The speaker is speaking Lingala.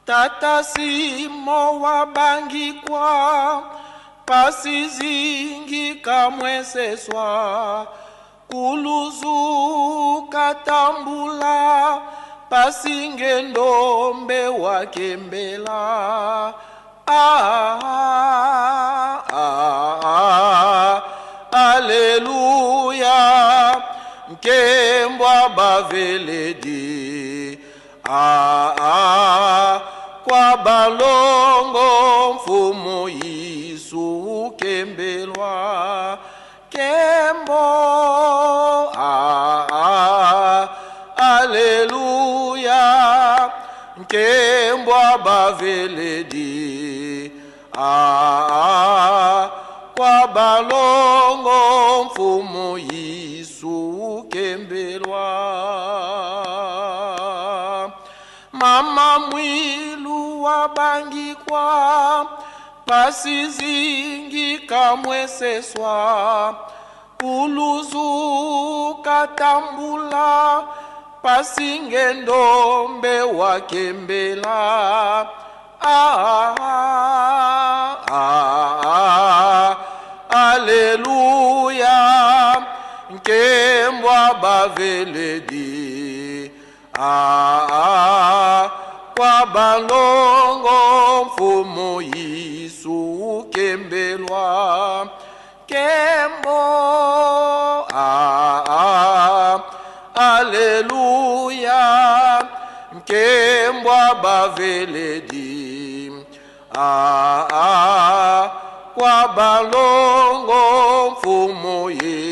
Tata simo wa Mbangi Nkua, pasi zingi kamweseswa, MPULUZU katambula, pasi ngendombe wa KEMBELA. ALLELUYA, NKEMBO ba VELEDI. Kwa BANLONGO MFUMU YISU UKEMBELUA KEMBO. ALLELUYA, NKEMBO ba VELEDI. Kwa BANLONGO MFUMU YISU UKEMBELUA. Mama MUILU wa Mbangi Nkua, pasi zingi kamweseswa, MPULUZU katambula, pasi ngendombe wa KEMBELA. ALLELUYA, NKEMBO ba VELEDI. Kwa BANLONGO MFUMU YISU UKEMBELUA KEMBO. ALLELUYA, NKEMBO ba VELEDI. Kwa BANLONGO MFUMU YISU